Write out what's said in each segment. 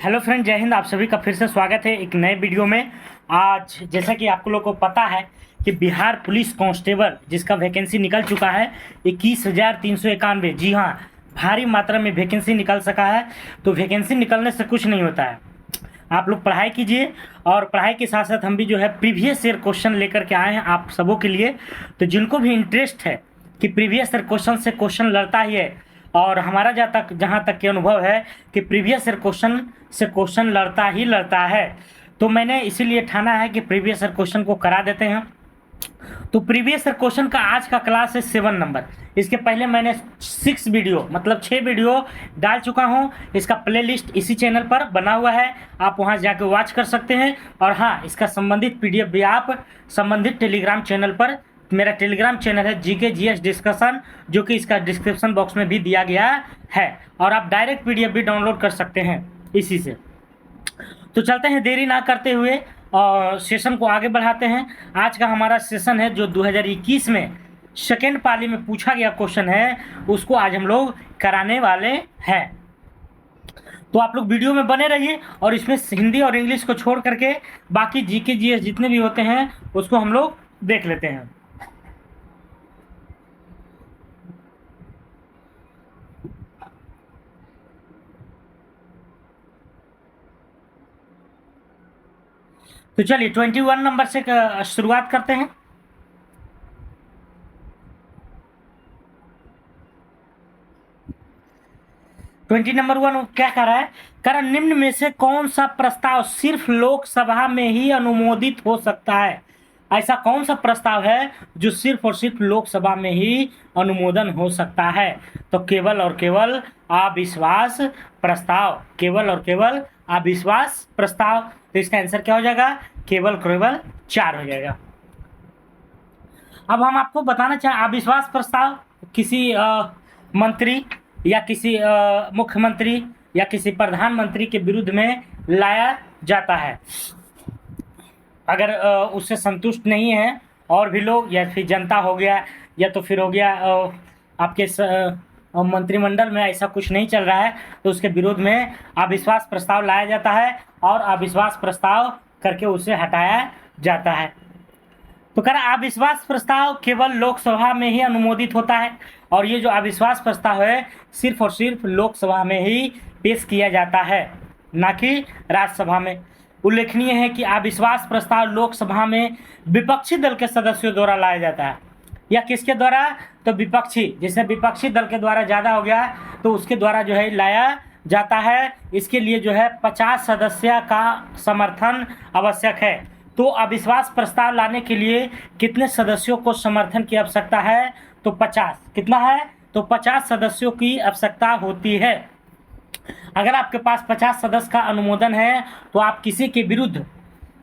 Hello friend, जय हिंद। आप सभी का फिर से स्वागत है एक नए वीडियो में। आज जैसा कि आप लोगों को पता है कि बिहार पुलिस कांस्टेबल जिसका वैकेंसी निकल चुका है 21,391। जी हाँ, भारी मात्रा में वैकेंसी निकल सका है। तो वैकेंसी निकलने से कुछ नहीं होता है, आप लोग पढ़ाई कीजिए और पढ़ाई के साथ साथ हम भी जो है प्रीवियस ईयर क्वेश्चन लेकर के आए हैं आप सबों के लिए। तो जिनको भी इंटरेस्ट है कि प्रीवियस ईयर क्वेश्चन से क्वेश्चन लड़ता ही है, और हमारा जहाँ तक के अनुभव है कि प्रीवियस ईयर क्वेश्चन से क्वेश्चन लड़ता है, तो मैंने इसीलिए ठाना है कि प्रीवियस ईयर क्वेश्चन को करा देते हैं। तो प्रीवियस ईयर क्वेश्चन का आज का क्लास है 7 नंबर। इसके पहले मैंने 6 वीडियो मतलब 6 वीडियो डाल चुका हूं। इसका प्लेलिस्ट इसी चैनल पर बना हुआ है, आप वहां जाके वॉच कर सकते हैं। और हाँ, इसका संबंधित पीडीएफ भी आप संबंधित टेलीग्राम चैनल पर, मेरा टेलीग्राम चैनल है जीके जीएस डिस्कशन, जो कि इसका डिस्क्रिप्शन बॉक्स में भी दिया गया है, और आप डायरेक्ट पीडीएफ भी डाउनलोड कर सकते हैं इसी से। तो चलते हैं देरी ना करते हुए और सेशन को आगे बढ़ाते हैं। आज का हमारा सेशन है जो 2021 में सेकेंड पाली में पूछा गया क्वेश्चन है, उसको आज हम लोग कराने वाले हैं। तो आप लोग वीडियो में बने रहिए और इसमें हिंदी और इंग्लिश को छोड़ करके बाकी जीके जीएस जितने भी होते हैं उसको हम लोग देख लेते हैं। तो चलिए 21 नंबर से शुरुआत करते हैं। नंबर 1 क्या कह रहा है? कारण निम्न में से कौन सा प्रस्ताव सिर्फ लोकसभा में ही अनुमोदित हो सकता है? ऐसा कौन सा प्रस्ताव है जो सिर्फ और सिर्फ लोकसभा में ही अनुमोदन हो सकता है? तो केवल और केवल अविश्वास प्रस्ताव, केवल और केवल अविश्वास प्रस्ताव। तो इसका आंसर क्या हो जाएगा? केवल केवल 4 हो जाएगा। अब हम आपको बताना चाहें, अविश्वास प्रस्ताव किसी मंत्री या किसी मुख्यमंत्री या किसी प्रधानमंत्री के विरुद्ध में लाया जाता है। अगर उससे संतुष्ट नहीं है और भी लोग, या फिर जनता हो गया, या तो फिर हो गया आपके मंत्रिमंडल में ऐसा कुछ नहीं चल रहा है, तो उसके विरोध में अविश्वास प्रस्ताव लाया जाता है और अविश्वास प्रस्ताव करके उसे हटाया जाता है। तो कह रहा अविश्वास प्रस्ताव केवल लोकसभा में ही अनुमोदित होता है, और ये जो अविश्वास प्रस्ताव है सिर्फ और सिर्फ लोकसभा में ही पेश किया जाता है, ना कि राज्यसभा में। उल्लेखनीय है कि अविश्वास प्रस्ताव लोकसभा में विपक्षी दल के सदस्यों द्वारा लाया जाता है, या किसके द्वारा? तो विपक्षी, जैसे विपक्षी दल के द्वारा ज़्यादा हो गया तो उसके द्वारा जो है लाया जाता है। इसके लिए जो है 50 सदस्य का समर्थन आवश्यक है। तो अविश्वास प्रस्ताव लाने के लिए कितने सदस्यों को समर्थन की आवश्यकता है? तो 50। कितना है? तो 50 सदस्यों की आवश्यकता होती है। अगर आपके पास 50 सदस्य का अनुमोदन है तो आप किसी के विरुद्ध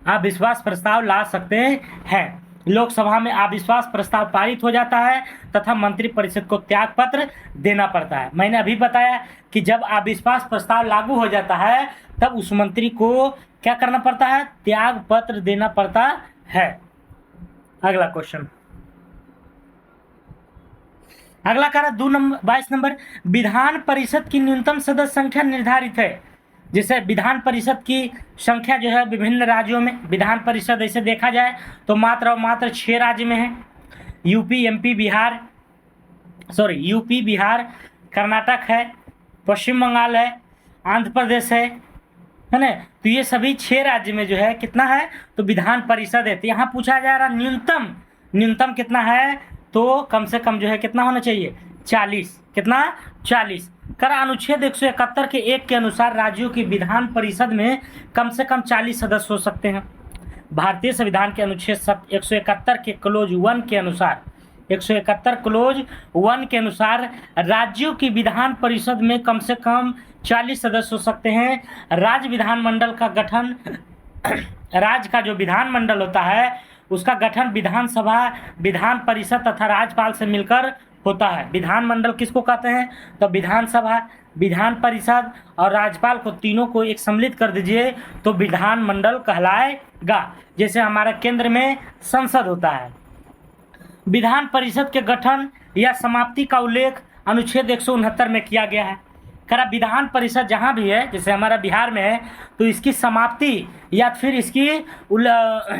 अविश्वास प्रस्ताव ला सकते हैं। लोकसभा में अविश्वास प्रस्ताव पारित हो जाता है तथा मंत्रिपरिषद को त्याग पत्र देना पड़ता है। मैंने अभी बताया कि जब अविश्वास प्रस्ताव लागू हो जाता है तब उस मंत्री को क्या करना पड़ता है? त्याग पत्र देना पड़ता है। अगला क्वेश्चन, अगला कह रहा 22 नंबर, विधान परिषद की न्यूनतम सदस्य संख्या निर्धारित है। जैसे विधान परिषद की संख्या जो है विभिन्न राज्यों में, विधान परिषद ऐसे देखा जाए तो मात्र और मात्र 6 राज्य में है। यूपी, बिहार, कर्नाटक है, पश्चिम बंगाल है, आंध्र प्रदेश है ना। तो ये सभी 6 राज्य में जो है कितना है? तो विधान परिषद है। तो यहाँ पूछा जा रहा न्यूनतम कितना है? तो कम से कम जो है कितना होना चाहिए? 40। कितना? 40। कर अनुच्छेद 171 के 1 के अनुसार राज्यों की विधान परिषद में कम से कम 40 सदस्य हो सकते हैं। भारतीय संविधान के अनुच्छेद 171 के क्लोज 1 के अनुसार, 171 क्लोज 1 के अनुसार राज्यों की विधान परिषद में कम से कम 40 सदस्य हो सकते हैं। राज्य विधानमंडल का गठन राज्य का जो विधानमंडल होता है उसका गठन विधानसभा, विधान परिषद तथा राज्यपाल से मिलकर होता है। विधानमंडल किसको कहते हैं? तो विधानसभा, विधान परिषद और राज्यपाल को, तीनों को एक सम्मिलित कर दीजिए तो विधानमंडल कहलाएगा। जैसे हमारा केंद्र में संसद होता है। विधान परिषद के गठन या समाप्ति का उल्लेख अनुच्छेद 169 में किया गया है। करा विधान परिषद जहाँ भी है, जैसे हमारा बिहार में है, तो इसकी समाप्ति या फिर इसकी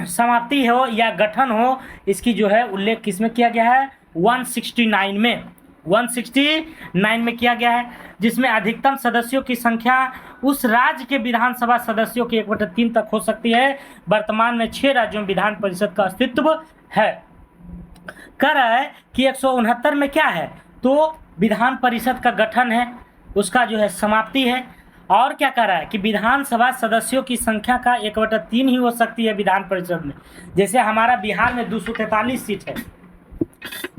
समाप्ति हो या गठन हो, इसकी जो है उल्लेख किसमें किया गया है? 169 में, 169 में किया गया है, जिसमें अधिकतम सदस्यों की संख्या उस राज्य के विधानसभा सदस्यों की 1/3 तक हो सकती है। वर्तमान में 6 राज्यों में विधान परिषद का अस्तित्व है। कह रहा है कि 169 में क्या है? तो विधान परिषद का गठन है, उसका जो है समाप्ति है, और क्या कह रहा है कि विधानसभा सदस्यों की संख्या का 1/3 ही हो सकती है विधान परिषद में। जैसे हमारा बिहार में 243 सीट है,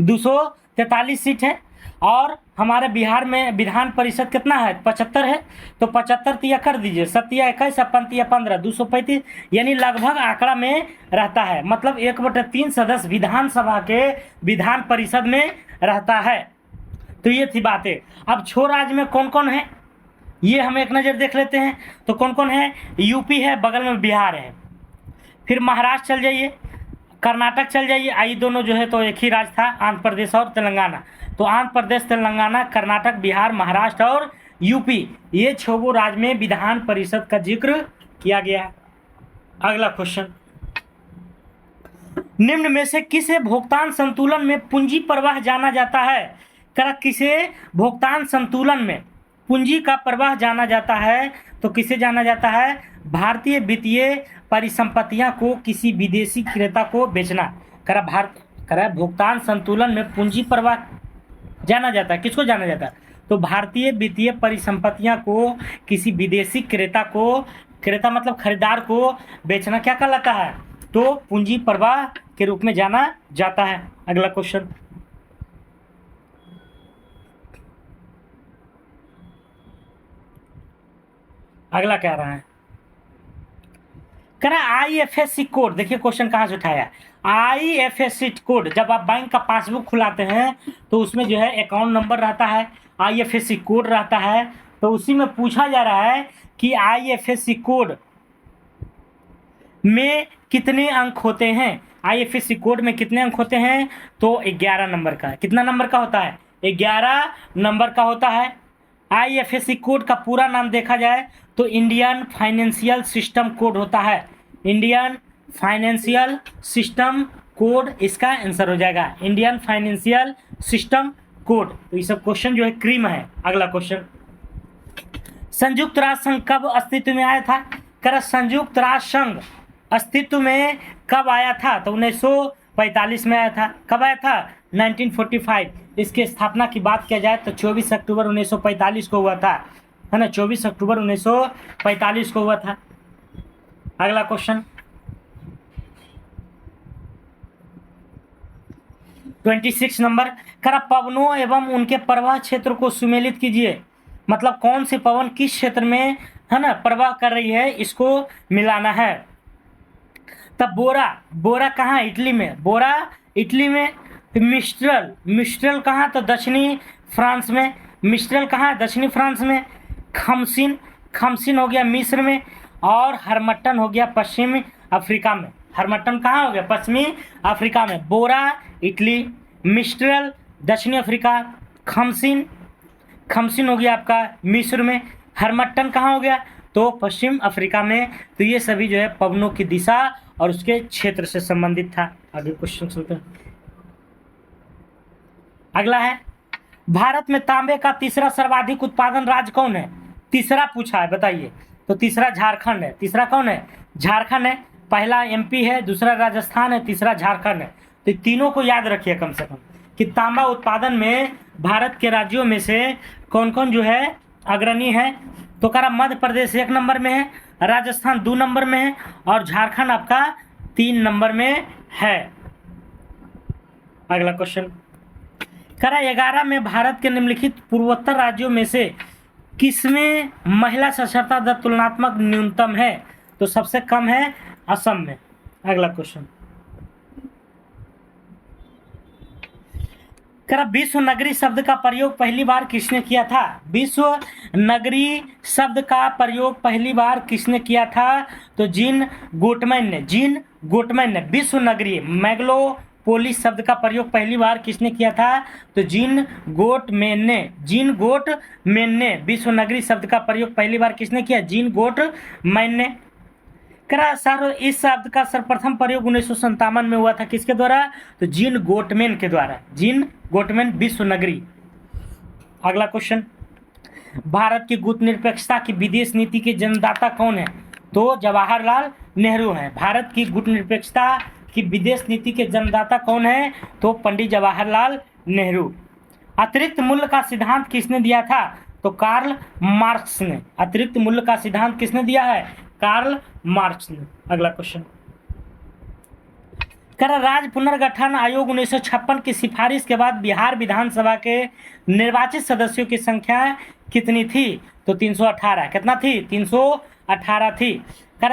243 सीट है, और हमारे बिहार में विधान परिषद कितना है? 75 है। तो 75 तिया कर दीजिए, 7 तिया 21, 55 तिया 15, 235, यानी लगभग आंकड़ा में रहता है। मतलब 1/3 सदस्य विधानसभा के विधान परिषद में रहता है। तो ये थी बातें। अब 6 राज्य में कौन कौन है ये हम एक नज़र देख लेते हैं। तो कौन कौन है? यूपी है, बगल में बिहार है, फिर महाराष्ट्र चल जाइए, कर्नाटक चल जाइए, आई दोनों जो है तो एक ही राज्य था, आंध्र प्रदेश और तेलंगाना। तो आंध्र प्रदेश, तेलंगाना, कर्नाटक, बिहार, महाराष्ट्र और यूपी, ये 6 राज्य में विधान परिषद का जिक्र किया गया है। अगला क्वेश्चन, निम्न में से किसे भुगतान संतुलन में पूंजी प्रवाह जाना जाता है? किसे भुगतान संतुलन में पूंजी का प्रवाह जाना जाता है? तो किसे जाना जाता है? भारतीय वित्तीय परिसंपत्तियां को किसी विदेशी क्रेता को बेचना। भुगतान संतुलन में पूंजी प्रवाह जाना जाता है, किसको जाना जाता है? तो भारतीय वित्तीय परिसंपत्तियां को किसी विदेशी क्रेता को, क्रेता मतलब खरीदार को बेचना क्या कहलाता है? तो पूंजी प्रवाह के रूप में जाना जाता है। अगला क्वेश्चन, अगला कह रहा है, कह रहा IFSC कोड। देखिए क्वेश्चन कहाँ से उठाया। IFSC कोड, जब आप बैंक का पासबुक खुलाते हैं तो उसमें जो है अकाउंट नंबर रहता है, IFSC कोड रहता है। तो उसी में पूछा जा रहा है कि IFSC कोड में कितने अंक होते हैं? IFSC कोड में कितने अंक होते हैं? तो 11 नंबर का। कितना नंबर का होता है? 11 नंबर का होता है। IFSC कोड का पूरा नाम देखा जाए तो इंडियन फाइनेंशियल सिस्टम कोड होता है। इंडियन फाइनेंशियल सिस्टम कोड इसका आंसर हो जाएगा, इंडियन फाइनेंशियल सिस्टम कोड। तो ये सब क्वेश्चन जो है क्रीम है। अगला क्वेश्चन, संयुक्त राष्ट्र संघ कब अस्तित्व में आया था? कर संयुक्त राष्ट्र संघ अस्तित्व में कब आया था? तो 1945 में आया था। कब आया था? 1945। इसकी स्थापना की बात किया जाए तो 24 अक्टूबर 1945 को हुआ था, है ना, 24 अक्टूबर 1945 को हुआ था। अगला क्वेश्चन, 26 नंबर, कर पवनों एवं उनके प्रवाह क्षेत्र को सुमेलित कीजिए। मतलब कौन सी पवन किस क्षेत्र में, है ना, प्रवाह कर रही है, इसको मिलाना है। तब बोरा कहाँ? इटली में। बोरा इटली में। मिस्ट्रल कहाँ? तो दक्षिणी फ्रांस में। मिस्ट्रल कहाँ है? दक्षिणी फ्रांस में। खमसिन हो गया मिस्र में, और हरमट्टन हो गया पश्चिमी अफ्रीका में। हरमट्टन कहाँ हो गया? पश्चिमी अफ्रीका में। बोरा इटली, मिस्ट्रल दक्षिणी अफ्रीका, खमसिन हो गया आपका मिस्र में, हरमट्टन कहाँ हो गया? तो पश्चिम अफ्रीका में। तो ये सभी जो है पवनों की दिशा और उसके क्षेत्र से संबंधित था। आगे क्वेश्चन सुनते हैं। अगला है, भारत में तांबे का तीसरा सर्वाधिक उत्पादन राज्य कौन है? तीसरा पूछा है, बताइए। तो तीसरा झारखंड है। तीसरा कौन है? झारखंड है। पहला MP है, दूसरा राजस्थान है, तीसरा झारखंड है। तो तीनों को याद रखिए कम से कम कि तांबा उत्पादन में भारत के राज्यों में से कौन कौन जो है अग्रणी है। तो कह रहा मध्य प्रदेश 1 नंबर में है, राजस्थान 2 नंबर में है, और झारखंड आपका 3 नंबर में है। अगला क्वेश्चन, कह रहा 11 में भारत के निम्नलिखित पूर्वोत्तर राज्यों में से किसमें महिला साक्षरता दर तुलनात्मक न्यूनतम है? तो सबसे कम है असम में। अगला क्वेश्चन, कह रहा विश्व नगरी शब्द का प्रयोग पहली बार किसने किया था? विश्व नगरी शब्द का प्रयोग पहली बार किसने किया था? तो जीन गोटमैन ने। विश्व नगरी पोलिस शब्द का प्रयोग पहली बार किसने किया था? तो जीन गोटमैन ने। विश्व नगरी शब्द का प्रयोग पहली बार किसने किया? जीन गोटमैन ने करा। सर इस शब्द का सर्वप्रथम प्रयोग 1957 में हुआ था, किसके द्वारा? तो जीन गोटमैन के द्वारा। जीन गोटमैन, विश्व नगरी। अगला क्वेश्चन, भारत की गुटनिरपेक्षता की विदेश नीति के जन्मदाता कौन है? तो जवाहरलाल नेहरू हैं। भारत की गुटनिरपेक्षता की विदेश नीति के जन्मदाता कौन है? तो पंडित जवाहरलाल नेहरू। अतिरिक्त मूल्य का सिद्धांत किसने दिया था? तो कार्ल मार्क्स ने। अतिरिक्त मूल्य का सिद्धांत किसने दिया है? कार्ल मार्क्स ने। अगला क्वेश्चन, राज्य पुनर्गठन आयोग 1956 की सिफारिश के बाद बिहार विधानसभा के निर्वाचित सदस्यों की संख्या कितनी थी? तो 318। कितना थी? 318 थी।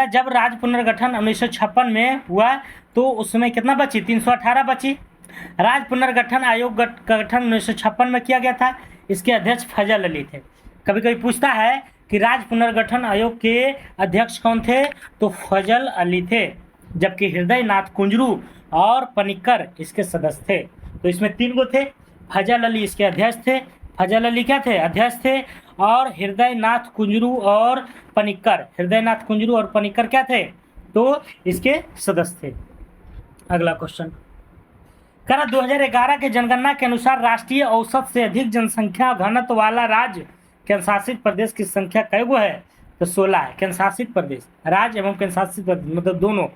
जब राज्य पुनर्गठन 1956 में हुआ तो उसमें कितना बची? 318 बची। राज्य पुनर्गठन आयोग गठन 1956 में किया गया था। इसके अध्यक्ष फजल अली थे। कभी कभी पूछता है कि राज्य पुनर्गठन आयोग के अध्यक्ष कौन थे? तो फजल अली थे, जबकि हृदय नाथ कुंजरू और पनिक्कर इसके सदस्य थे। तो इसमें 3 गो थे। फजल अली इसके अध्यक्ष थे। फजल अली क्या थे? अध्यक्ष थे। और हृदय नाथ कुंजरू और पनिक्कर क्या थे? तो इसके सदस्य थे। अगला क्वेश्चन, 2011 के जनगणना के अनुसार राष्ट्रीय औसत से अधिक जनसंख्या घनत्व वाला राज्य केंद्र शासित प्रदेश की संख्या कै गो है? तो 16 है। केंद्र शासित प्रदेश, राज्य एवं केंद्र शासित प्रदेश मतलब दोनों।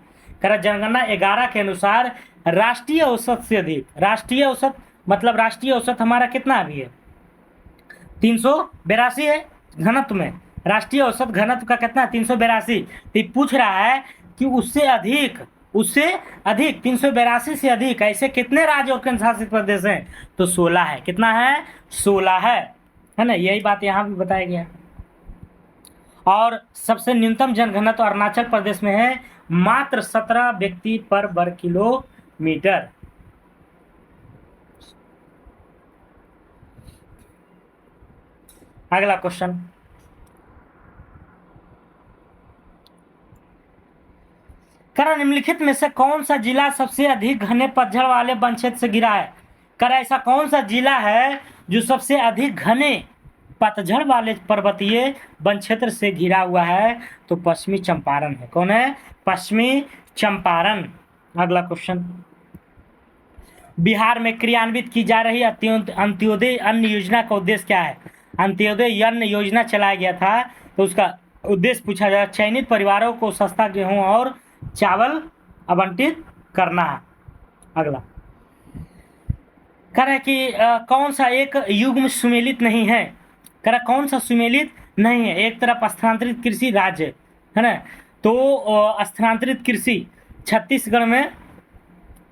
जनगणना 11 के अनुसार राष्ट्रीय औसत से अधिक, राष्ट्रीय औसत मतलब राष्ट्रीय औसत हमारा कितना अभी है? 382 है घनत्व में। राष्ट्रीय औसत घनत्व का कितना? 382। तो पूछ रहा है कि उससे अधिक 382 से अधिक ऐसे कितने राज्य और केंद्र शासित प्रदेश हैं? तो 16 है। कितना है? 16 है ना। यही बात यहाँ भी बताया गया। और सबसे न्यूनतम जनघनत्व अरुणाचल प्रदेश में है, मात्र 17 व्यक्ति पर वर्ग किलोमीटर। अगला क्वेश्चन, निम्नलिखित में से कौन सा जिला सबसे अधिक घने पतझड़ वाले वन क्षेत्र से घिरा है? ऐसा कौन सा जिला है जो सबसे अधिक घने पतझड़ वाले पर्वतीय वन क्षेत्र से घिरा हुआ है? तो पश्चिमी चंपारण है। कौन है? पश्चिमी चंपारण। अगला क्वेश्चन, बिहार में क्रियान्वित की जा रही अंत्योदय अन्न योजना का उद्देश्य क्या है? अंत्योदय अन्न योजना चलाया गया था, तो उसका उद्देश्य पूछा जाए चयनित परिवारों को सस्ता गेहूं और चावल आवंटित करना है। अगला कि कौन सा एक युग्म सुमेलित नहीं है? कौन सा सुमेलित नहीं है? एक तरफ स्थानांतरित कृषि राज्य है ना, तो स्थानांतरित कृषि छत्तीसगढ़ में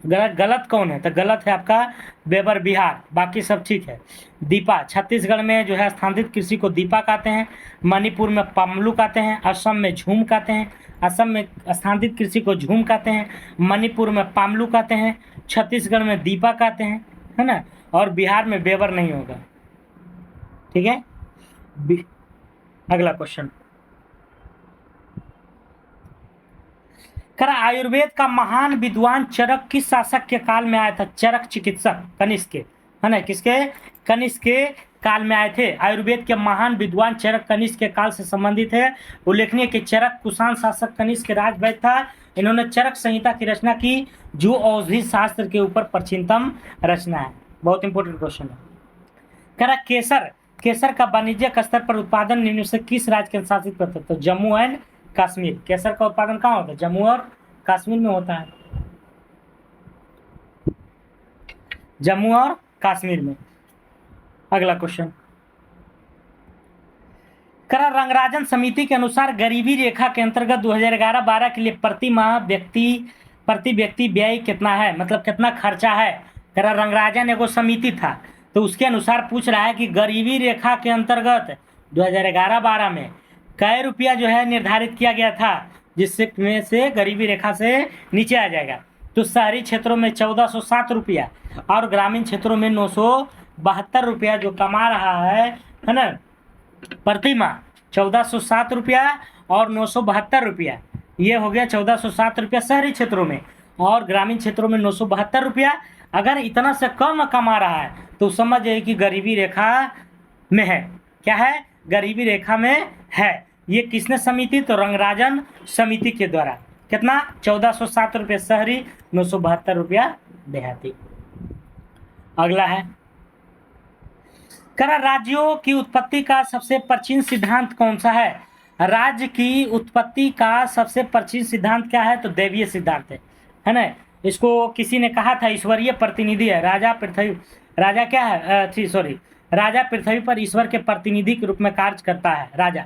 गलत कौन है? तो गलत है आपका बेबर बिहार, बाकी सब ठीक है। दीपा, छत्तीसगढ़ में जो है स्थानांतरित कृषि को दीपा कहते हैं। मणिपुर में पामलू कहते हैं। असम में झूम कहते हैं। असम में स्थानांतरित कृषि को झूम कहते हैं। मणिपुर में पामलू कहते हैं। छत्तीसगढ़ में दीपा कहते हैं, है ना। और बिहार में बेबर नहीं होगा, ठीक है। अगला क्वेश्चन, आयुर्वेद का महान विद्वान चरक किस शासक के काल में आया था? चरक चिकित्सक कनिष्क के, है ना। किसके? कनिष्क के काल में आए थे। आयुर्वेद के महान विद्वान चरक कनिष्क के काल से संबंधित है। उल्लेखनीय कि चरक कुषाण शासक कनिष्क के राजवैद्य था। इन्होंने चरक संहिता की रचना की, जो औषधि शास्त्र के ऊपर प्राचीनतम रचना है। बहुत इंपॉर्टेंट क्वेश्चन है। केसर का वाणिज्यिक स्तर पर उत्पादन निम्न से किस राज्य के शासित प्रदेश? तो जम्मू एंड कश्मीर। केसर का उत्पादन कहाँ होता है? जम्मू और कश्मीर में होता है। जम्मू और कश्मीर में। अगला क्वेश्चन, रंगराजन समिति के अनुसार गरीबी रेखा के अंतर्गत 2011-12 के लिए प्रति व्यक्ति व्यय कितना है? मतलब कितना खर्चा है? रंगराजन एगो समिति था, तो उसके अनुसार पूछ रहा है कि गरीबी रेखा के अंतर्गत 2011-12 में कै रुपया जो है निर्धारित किया गया था, जिससे में से गरीबी रेखा से नीचे आ जाएगा। तो शहरी क्षेत्रों में 1407 रुपया और ग्रामीण क्षेत्रों में 972 रुपया जो कमा रहा है ना प्रति माह। 1407 रुपया और 972 रुपया, ये हो गया 1407 रुपया शहरी क्षेत्रों में। और ग्रामीण क्षेत्रों में 972 रुपया। अगर इतना से कम कमा रहा है तो समझ जाइए कि गरीबी रेखा में है। क्या है? गरीबी रेखा में है। ये किसने समिति? तो रंगराजन समिति के द्वारा। कितना? 1407 रुपये शहरी, 972 रुपया देहाती। अगला है, करा राज्यों की उत्पत्ति का सबसे प्राचीन सिद्धांत कौन सा है? राज्य की उत्पत्ति का सबसे प्राचीन सिद्धांत क्या है? तो दैवीय सिद्धांत है ना। इसको किसी ने कहा था ईश्वरीय प्रतिनिधि है। राजा पृथ्वी, राजा क्या है? सॉरी, राजा पृथ्वी पर ईश्वर के प्रतिनिधि के रूप में कार्य करता है राजा।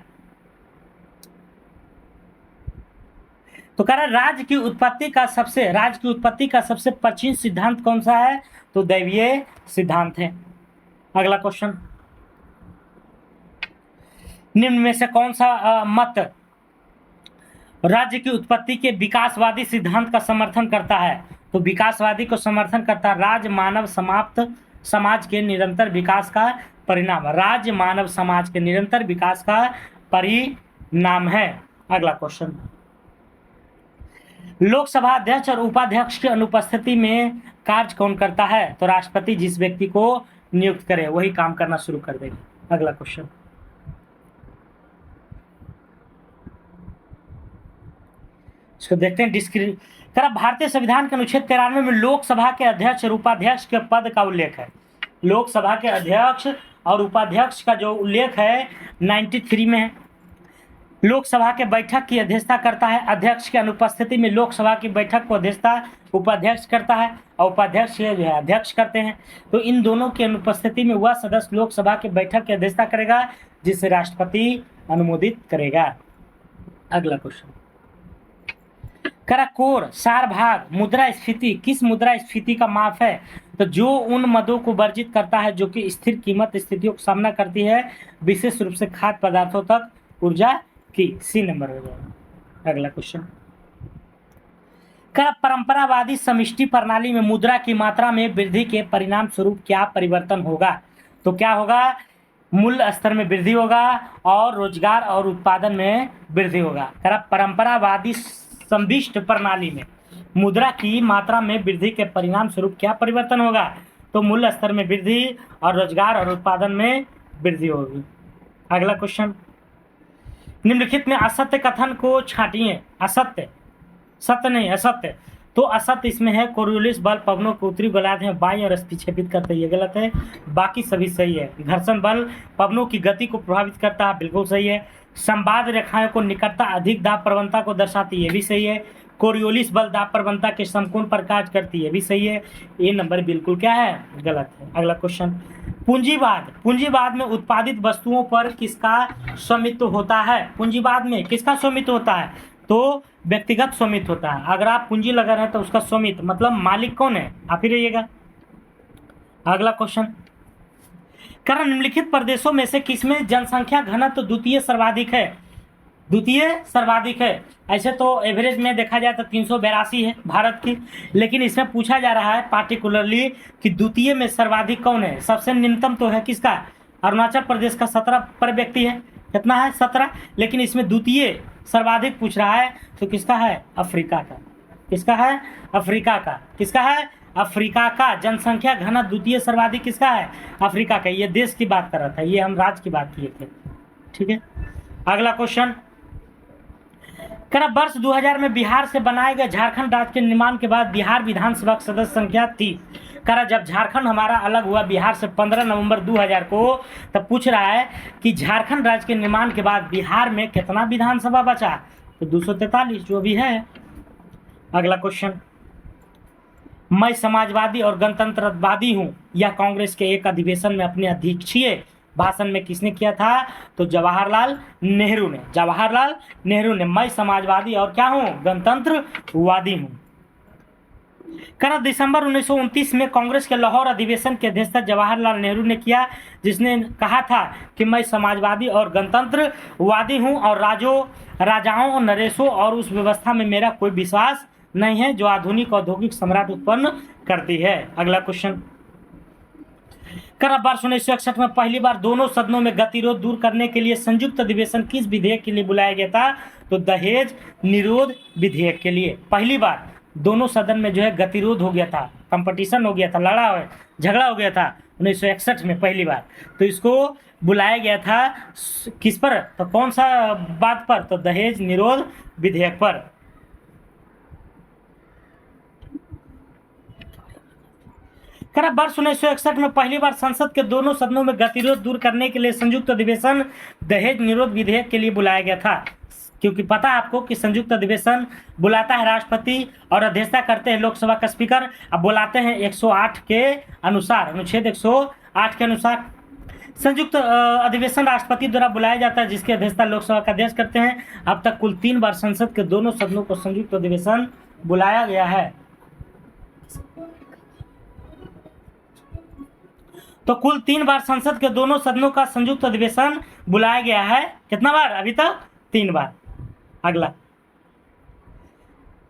तो कह रहा राज्य की उत्पत्ति का सबसे प्राचीन सिद्धांत कौन सा है? तो दैवीय सिद्धांत है। अगला क्वेश्चन, निम्न में से कौन सा मत राज्य की उत्पत्ति के विकासवादी सिद्धांत का समर्थन करता है? तो विकासवादी को समर्थन करता है राज्य मानव समाज के निरंतर विकास का परिणाम। राज्य मानव समाज के निरंतर विकास का परिणाम है। अगला क्वेश्चन, लोकसभा अध्यक्ष और उपाध्यक्ष की अनुपस्थिति में कार्य कौन करता है? तो राष्ट्रपति जिस व्यक्ति को नियुक्त करे वही काम करना शुरू कर देगा। अगला क्वेश्चन, इसको देखते हैं। भारतीय संविधान के अनुच्छेद 93 में लोकसभा के अध्यक्ष और उपाध्यक्ष के पद का उल्लेख है। लोकसभा के अध्यक्ष और उपाध्यक्ष का जो उल्लेख है 93 में है। लोकसभा के बैठक की अध्यक्षता करता है। अध्यक्ष की अनुपस्थिति में लोकसभा की बैठक को अध्यक्षता उपाध्यक्ष करता है और उपाध्यक्ष जो है अध्यक्ष करते हैं। तो इन दोनों की अनुपस्थिति में वह सदस्य लोकसभा की बैठक की अध्यक्षता करेगा जिसे राष्ट्रपति अनुमोदित करेगा। अगला क्वेश्चन, कराकोर सारभाग मुद्रास्फीति किस मुद्रास्फीति का माप है? तो जो उन मदों को वर्जित करता है जो कि स्थिर कीमत स्थितियों का सामना करती है, विशेष रूप से खाद्य पदार्थों तक ऊर्जा की। सी नंबर हो जाएगा। अगला क्वेश्चन, परंपरावादी समष्टि प्रणाली में मुद्रा की मात्रा में वृद्धि के परिणाम स्वरूप क्या परिवर्तन होगा? तो क्या होगा? मूल्य स्तर में वृद्धि होगा और रोजगार और उत्पादन में वृद्धि होगा। परंपरावादी समष्टि प्रणाली में मुद्रा की मात्रा में वृद्धि के परिणाम स्वरूप क्या परिवर्तन होगा? तो मूल्य स्तर में वृद्धि और रोजगार और उत्पादन में वृद्धि होगी। अगला क्वेश्चन, निम्नलिखित में असत्य कथन को छांटिए। असत्य, सत्य नहीं असत्य। तो असत्य इसमें है कोरियोलिस बल पवनों के उत्तरी गोलार्ध में बाईं ओर प्रतिक्षेपित करते हैं, ये गलत है। बाकी सभी सही है। घर्षण बल पवनों की गति को प्रभावित करता है, बिल्कुल सही है। संवाद रेखाओं को निकटता अधिक दाब प्रवणता को दर्शाती है, ये भी सही है। कोरियोलिस बल दाब प्रवणता के समकोण पर कार्य करती है, ये भी सही है। ये नंबर बिल्कुल क्या है? गलत है। अगला क्वेश्चन, पूंजीवाद में उत्पादित वस्तुओं पर किसका स्वामित्व होता है? पूंजीवाद में किसका स्वामित्व होता है? तो व्यक्तिगत स्वामित्व होता है। अगर आप पूंजी लगा रहे हैं तो उसका स्वामित्व मतलब मालिक कौन है? आप ही रहिएगा। अगला क्वेश्चन, निम्नलिखित प्रदेशों में से किसमें जनसंख्या घनत्व द्वितीय सर्वाधिक है? द्वितीय सर्वाधिक है। ऐसे तो एवरेज में देखा जाए तो 382 है भारत की, लेकिन इसमें पूछा जा रहा है पार्टिकुलरली कि द्वितीय में सर्वाधिक कौन है? सबसे निम्नतम तो है किसका? अरुणाचल प्रदेश का 17 पर व्यक्ति है। कितना है? 17। लेकिन इसमें द्वितीय सर्वाधिक पूछ रहा है तो किसका है? अफ्रीका का। किसका है? अफ्रीका का। किसका है? अफ्रीका का। जनसंख्या घनत्व द्वितीय सर्वाधिक किसका है? अफ्रीका का। ये देश की बात कर रहा था, ये हम राज्य की बात किए थे। ठीक है। अगला क्वेश्चन, वर्ष 2000 में बिहार से बनाए गए झारखंड राज्य के निर्माण के बाद बिहार विधानसभा की सदस्य संख्या थी। जब झारखंड हमारा अलग हुआ बिहार से 15 नवंबर 2000 को, तब पूछ रहा है कि झारखंड राज्य के निर्माण के बाद बिहार में कितना विधानसभा बचा? तो 243 जो भी है। अगला क्वेश्चन, मैं समाजवादी और गणतंत्रवादी हूं, यह कांग्रेस के एक अधिवेशन में अपने अध्यक्षीय भाषण में किसने किया था? तो जवाहरलाल नेहरू ने। जवाहरलाल नेहरू ने मैं समाजवादी और क्या हूं? गणतंत्रवादी हूं। दिसंबर 1929 में कांग्रेस के लाहौर अधिवेशन की अध्यक्षता जवाहरलाल नेहरू ने किया, जिसने कहा था कि मैं समाजवादी और गणतंत्रवादी हूं और राजाओं और नरेशों और उस व्यवस्था में मेरा कोई विश्वास नहीं है जो आधुनिक औद्योगिक सम्राट उत्पन्न करती है। अगला क्वेश्चन, वर्ष 1961 में पहली बार दोनों सदनों में गतिरोध दूर करने के लिए संयुक्त अधिवेशन किस विधेयक के लिए बुलाया गया था? तो दहेज निरोध विधेयक के लिए। पहली बार दोनों सदन में जो है गतिरोध हो गया था, कंपटीशन हो गया था, झगड़ा हो गया था 1961 में पहली बार। तो इसको बुलाया गया था किस पर, तो कौन सा बात पर, तो दहेज निरोध विधेयक पर। खरा वर्ष 1961 में पहली बार संसद के दोनों सदनों में गतिरोध दूर करने के लिए संयुक्त अधिवेशन दहेज निरोध विधेयक के लिए बुलाया गया था। क्योंकि पता है आपको कि संयुक्त अधिवेशन बुलाता है राष्ट्रपति और अध्यक्षता करते हैं लोकसभा का स्पीकर। अब बुलाते हैं 108 के अनुसार, अनुच्छेद 108 के अनुसार संयुक्त अधिवेशन राष्ट्रपति द्वारा बुलाया जाता है, जिसकी अध्यक्षता लोकसभा का अध्यक्ष करते हैं। अब तक कुल 3 बार संसद के दोनों सदनों को संयुक्त अधिवेशन बुलाया गया है। तो कुल 3 बार संसद के दोनों सदनों का संयुक्त अधिवेशन बुलाया गया है। कितना बार अभी तक? 3 बार। अगला,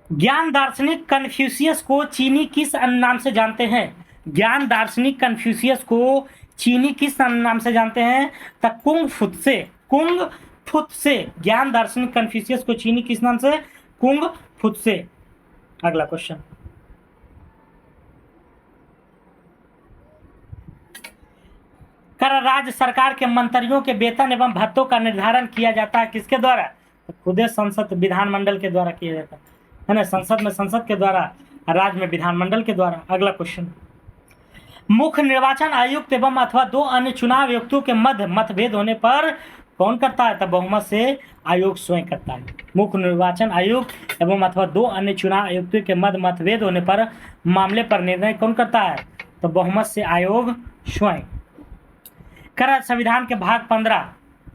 ज्ञान दार्शनिक कन्फ्यूशियस को चीनी किस नाम से जानते हैं? ज्ञान दार्शनिक कन्फ्यूशियस को चीनी किस नाम से जानते हैं? तो कुंग फुत से। कुंग फुत से ज्ञान दार्शनिक कन्फ्यूशियस को चीनी किस नाम से? कुंग फुत से। अगला क्वेश्चन, कर राज्य सरकार के मंत्रियों के वेतन एवं भत्तों का निर्धारण किया जाता है किसके द्वारा? तो खुद संसद विधानमंडल के द्वारा किया जाता है ना। संसद में संसद के द्वारा, राज्य में विधानमंडल के द्वारा। अगला क्वेश्चन, मुख्य निर्वाचन आयुक्त एवं अथवा 2 अन्य चुनाव आयुक्तों के मध्य मतभेद होने पर कौन करता है? तो बहुमत से आयोग स्वयं करता है। मुख्य निर्वाचन आयुक्त एवं अथवा 2 अन्य चुनाव आयुक्तों के मध्य मतभेद होने पर मामले पर निर्णय कौन करता है? तो बहुमत से आयोग स्वयं। कर संविधान के भाग 15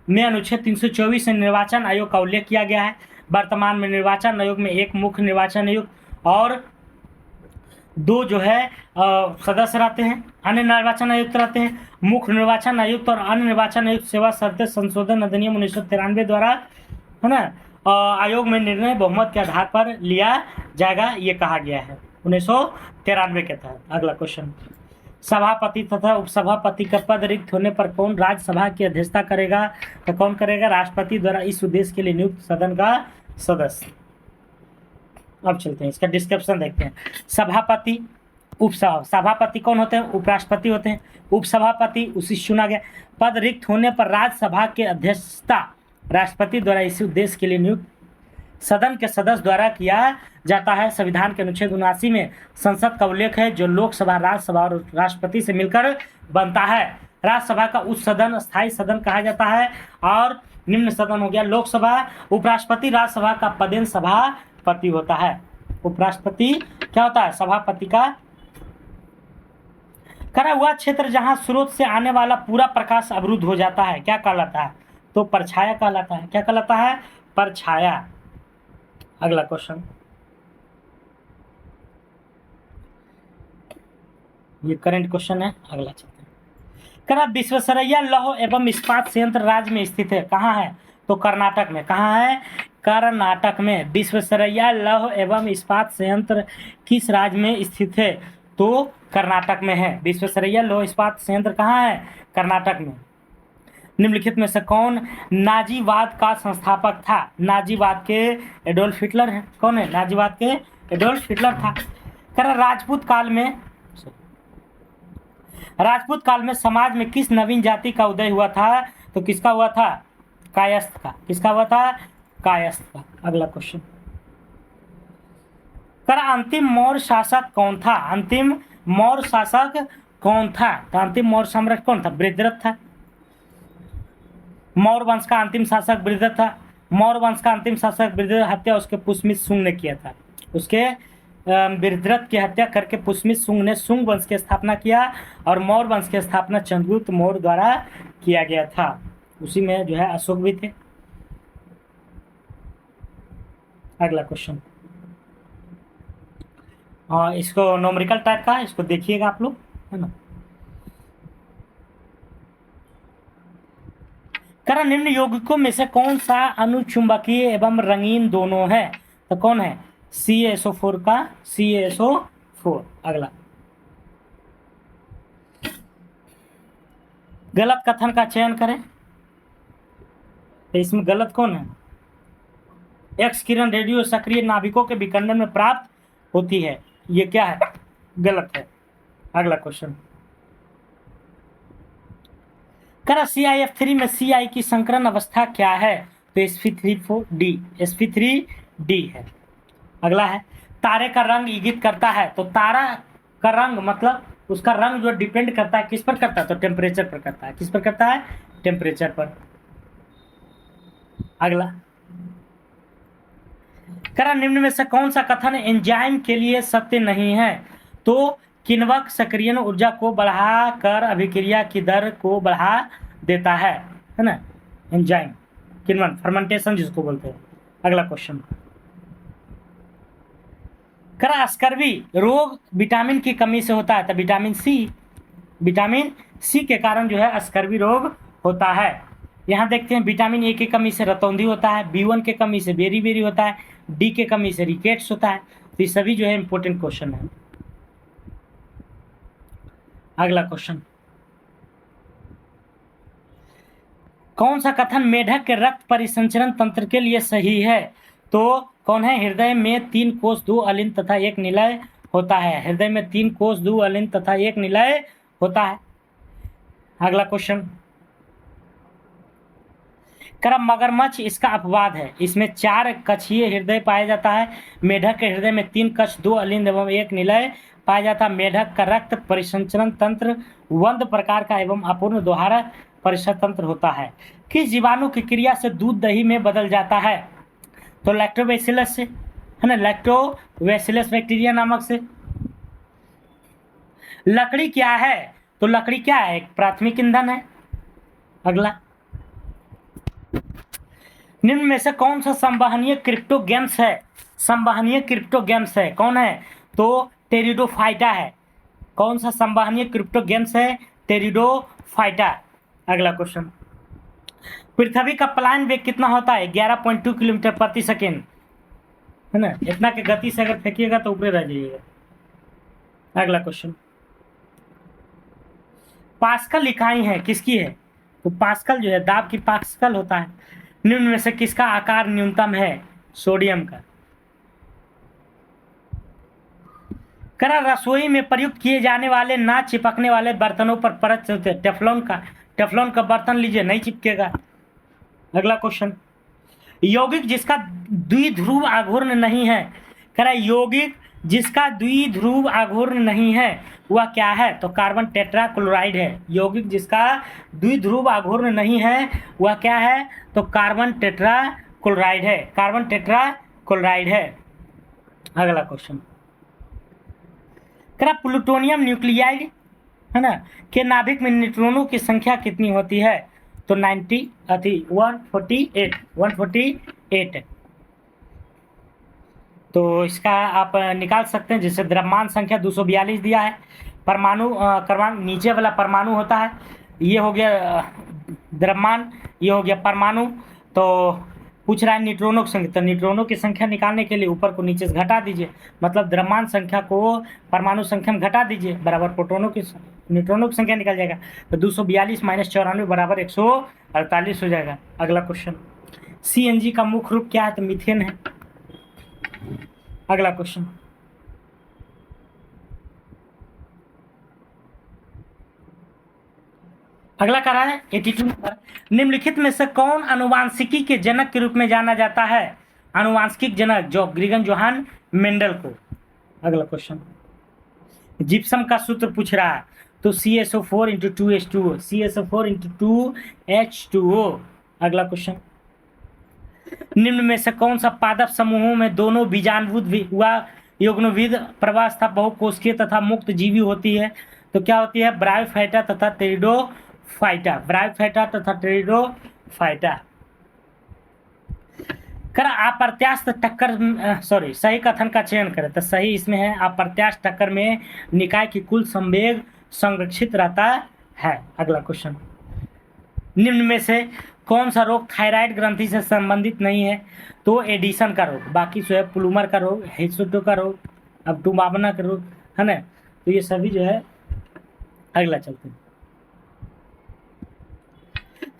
में अनुच्छेद 324 से निर्वाचन आयोग का उल्लेख किया गया है। वर्तमान में निर्वाचन आयोग में एक मुख्य निर्वाचन आयुक्त और 2 जो है सदस्य रहते हैं, अन्य निर्वाचन आयुक्त रहते हैं। मुख्य निर्वाचन आयुक्त और अन्य निर्वाचन आयुक्त सेवा शर्तें संशोधन अधिनियम 1993 द्वारा, है ना, आयोग में निर्णय बहुमत के आधार पर लिया जाएगा, ये कहा गया है 1993 के तहत। अगला क्वेश्चन, सभापति तथा उपसभापति का पद रिक्त होने पर कौन राज्यसभा की अध्यक्षता करेगा? तो कौन करेगा? राष्ट्रपति द्वारा इस उद्देश्य के लिए नियुक्त सदन का सदस्य। अब चलते हैं, इसका डिस्क्रिप्शन देखते हैं। सभापति, सभापति कौन होते हैं? उपराष्ट्रपति होते हैं। उपसभापति उसी चुना गया। पद रिक्त होने पर राज्यसभा के अध्यक्षता राष्ट्रपति द्वारा इसी उद्देश्य के लिए नियुक्त सदन के सदस्य द्वारा किया जाता है। संविधान के अनुच्छेद 79 में संसद का उल्लेख है, जो लोकसभा, राज्यसभा और राष्ट्रपति से मिलकर बनता है। राज्यसभा का उच्च सदन स्थायी सदन कहा जाता है और निम्न सदन हो गया लोकसभा। उपराष्ट्रपति राज्यसभा का पदेन सभापति होता है। उपराष्ट्रपति क्या होता है? सभापति का। करा हुआ क्षेत्र जहां स्रोत से आने वाला पूरा प्रकाश अवरुद्ध हो जाता है क्या कहलाता है? तो परछाया कहलाता है। क्या कहलाता है? परछाया। अगला क्वेश्चन, ये करंट क्वेश्चन है। अगला चलते हैं। करा विश्वेश्वरैया लौह एवं इस्पात संयंत्र राज्य में स्थित है, कहाँ है? तो कर्नाटक में। कहाँ है? कर्नाटक में। विश्वेश्वरैया लौह एवं इस्पात संयंत्र किस राज्य में स्थित है? तो कर्नाटक में है। विश्वेश्वरैया लौह इस्पात संयंत्र कहाँ है? कर्नाटक में। निम्नलिखित में से कौन नाजीवाद का संस्थापक था? नाजीवाद के एडोल्फ हिटलर है। कौन है? नाजीवाद के एडोल्फ हिटलर था। कर राजपूत काल में समाज में किस नवीन जाति का उदय हुआ था? तो किसका हुआ था? कायस्थ का। किसका हुआ था? कायस्थ का। अगला क्वेश्चन, कर अंतिम मौर्य शासक कौन था? अंतिम मौर्य शासक कौन था? तो अंतिम मौर्य सम्राट कौन था? बृहद्रथ था। मौर्य वंश का अंतिम शासक बृहद्रथ था। मौर्य वंश का अंतिम शासक बृहद्रथ, हत्या उसके पुष्यमित्र शुंग ने किया था। उसके बृहद्रथ की हत्या करके पुष्यमित्र शुंग ने शुंग वंश की स्थापना किया और मौर्य वंश की स्थापना चंद्रगुप्त मौर्य द्वारा किया गया था। उसी में जो है अशोक भी थे। अगला क्वेश्चन, इसको न्यूमेरिकल टाइप का, इसको देखिएगा आप लोग, है ना। करण निम्न यौगिकों में से कौन सा अनुचुंबकीय एवं रंगीन दोनों है? तो कौन है? CaSO4 का CaSO4। अगला, गलत कथन का चयन करें। तो इसमें गलत कौन है? एक्स किरण रेडियो सक्रिय नाभिकों के विखंडन में प्राप्त होती है। ये क्या है? गलत है। अगला क्वेश्चन, करा CIF3 में CI की संकरण अवस्था क्या है? तो sp3 sp3d है। अगला है, तारे का रंग इंगित करता है। तो तारा का रंग मतलब उसका रंग जो डिपेंड करता है किस पर करता है? तो टेम्परेचर पर करता है। किस पर करता है? टेम्परेचर पर। अगला, करा निम्न में से कौन सा कथन एंजाइम के लिए सत्य नहीं है? तो किण्वक सक्रियण ऊर्जा को बढ़ाकर अभिक्रिया की दर को बढ़ा देता है ना? एंजाइम किण्वन, फर्मेंटेशन जिसको बोलते हैं। अगला क्वेश्चन, करा स्कर्वी रोग विटामिन की कमी से होता है। तो विटामिन सी के कारण जो है स्कर्वी रोग होता है। यहाँ देखते हैं, विटामिन ए की कमी से रतौंधी होता है, B1 के कमी से बेरी बेरी होता है, डी के कमी से रिकेट्स होता है। तो ये सभी जो है इंपॉर्टेंट क्वेश्चन है। अगला क्वेश्चन, कौन सा कथन मेढक के रक्त परिसंचरण तंत्र के लिए सही है? तो कौन है? हृदय में 3 कोष 2 अलिन तथा 1 निलय होता है। हृदय में 3 कोष 2 अलिन तथा 1 निलय होता है। अगला क्वेश्चन, करा मगरमच्छ इसका अपवाद है। इसमें 4 कक्षीय हृदय पाया जाता है। मेढक के हृदय में 3 कक्ष 2 अलिंद एवं 1 निलय पाया जाता है। मेढक का रक्त परिसंचरण तंत्र वंद प्रकार का एवं अपूर्ण दोहरा परिसर तंत्र होता है। किस जीवाणु की क्रिया से दूध दही में बदल जाता है? तो लैक्टोबैसिलस से, है ना? लैक्टोबैसिलस बैक्टीरिया नामक से। लकड़ी क्या है? तो लकड़ी क्या है? एक प्राथमिक ईंधन है। अगला, निम्न में से कौन सा संवहनीय क्रिप्टोगेम्स है? संवहनीय क्रिप्टोगेम्स है, कौन है? तो टेरिडोफाइटा है। कौन सा संवहनीय क्रिप्टोगेम्स है? टेरिडोफाइटा। अगला क्वेश्चन, पृथ्वी का पलायन वेग कितना होता है? 11.2 किलोमीटर प्रति सेकेंड, है ना? इतना की गति से अगर फेंकिएगा तो ऊपर रह जाइएगा। अगला क्वेश्चन, पास्कल इकाई है किसकी है? तो पास्कल जो है दाब की पास्कल होता है। निम्न में से किसका आकार न्यूनतम है? सोडियम का। करा रसोई में प्रयुक्त किए जाने वाले ना चिपकने वाले बर्तनों पर परत होते हैं। टेफ्लॉन का बर्तन लीजिए, नहीं चिपकेगा। अगला क्वेश्चन, यौगिक जिसका द्विध्रुव आघूर्ण नहीं है। करा यौगिक जिसका द्विध्रुव आघूर्ण नहीं है वह क्या है? तो कार्बन टेट्राक्लोराइड है। यौगिक जिसका द्विध्रुव आघूर्ण नहीं है वह क्या है? तो कार्बन टेट्राक्लोराइड है। कार्बन टेट्राक्लोराइड है। अगला क्वेश्चन, करा प्लूटोनियम न्यूक्लियाइड, है ना, के नाभिक में न्यूट्रॉनों की संख्या कितनी होती है? तो 148। तो इसका आप निकाल सकते हैं, जैसे द्रव्यमान संख्या 242 दिया है। परमाणु क्रमांक नीचे वाला परमाणु होता है। ये हो गया द्रव्यमान, ये हो गया परमाणु। तो पूछ रहा है न्यूट्रॉनों की संख्या, तो न्यूट्रॉनों की संख्या निकालने के लिए ऊपर को नीचे से घटा दीजिए, मतलब द्रव्यमान संख्या को परमाणु संख्या में घटा दीजिए, बराबर प्रोटोनों की न्यूट्रॉनों की संख्या निकल जाएगा। तो 242 माइनस 94 बराबर 148 हो जाएगा। अगला क्वेश्चन, CNG का मुख्य रूप क्या है? तो मीथेन है। अगला क्वेश्चन, अगला कह रहा है 82 नंबर, निम्नलिखित में से कौन अनुवांशिकी के जनक के रूप में जाना जाता है? अनुवांशिक जनक जो ग्रीगन जोहान मेंडल को। अगला क्वेश्चन, जिप्सम का सूत्र पूछ रहा है। तो CSO4 × 2H2O, CSO4 × 2H2O। अगला क्वेश्चन, निम्न में से कौन सा पादप समूहों में दोनों बीजाणुविद व युग्मविद प्रवास्था बहुकोषीय तथा मुक्त जीवी होती है? तो क्या होती है? ब्रायोफाइटा तथा टेरिडोफाइटा। ब्रायोफाइटा तथा टेरिडोफाइटा। कर अप्रत्यास्थ टक्कर, सही कथन का चयन करें। तो सही इसमें है, अप्रत्यास्थ टक्कर में निकाय की कुल संवेग संरक्षित रहता है। अगला क्वेश्चन, निम्न में से कौन सा रोग थायराइड ग्रंथि से संबंधित नहीं है? तो एडिशन का रोग, बाकी जो है प्लूमर का रोग, हिट्सुटो का रोग, अब टुमावना का रोग, है ना? तो ये सभी जो है। अगला चलते हैं,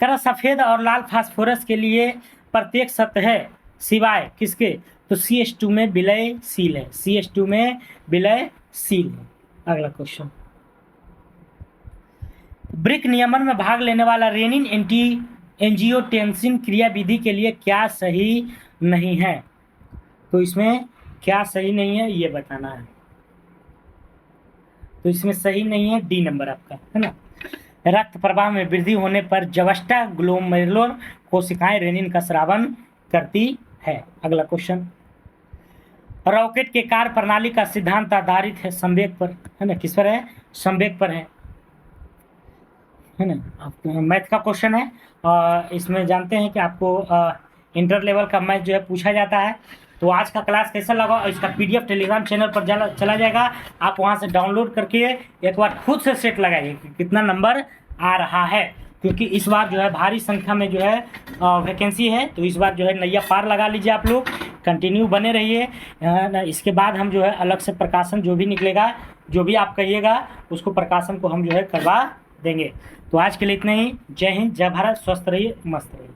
करा सफेद और लाल फास्फोरस के लिए प्रत्येक सत्य है सिवाय किसके? तो CH2 में विलयशील है, CH2 में विलयशील है। अगला क्वेश्चन, ब्रिक नियमन में भाग लेने वाला रेनिन एंटी एंजियोटेंसिन क्रियाविधि के लिए क्या सही नहीं है? तो इसमें क्या सही नहीं है ये बताना है। तो इसमें सही नहीं है डी नंबर आपका, है ना। रक्त प्रवाह में वृद्धि होने पर जस्टा ग्लोमेरुलर कोशिकाएं रेनिन का स्रावन करती है। अगला क्वेश्चन, रॉकेट के कार्य प्रणाली का सिद्धांत आधारित है संवेग पर, है ना। किस पर है? संवेग पर है ना। मैथ का क्वेश्चन है, इसमें जानते हैं कि आपको इंटर लेवल का मैथ जो है पूछा जाता है। तो आज का क्लास कैसा लगा, इसका PDF टेलीग्राम चैनल पर चला जाएगा, आप वहां से डाउनलोड करके एक बार खुद से सेट लगाइए कि कितना नंबर आ रहा है, क्योंकि इस बार जो है भारी संख्या में जो है वैकेंसी है। तो इस बार जो है नैया पार लगा लीजिए आप लोग, कंटिन्यू बने रहिए ना। इसके बाद हम जो है अलग से प्रकाशन जो भी निकलेगा, जो भी आप कहिएगा उसको प्रकाशन को हम जो है करवा देंगे। तो आज के लिए इतना ही। जय हिंद, जय भारत, स्वस्थ रहिए, मस्त रहिए।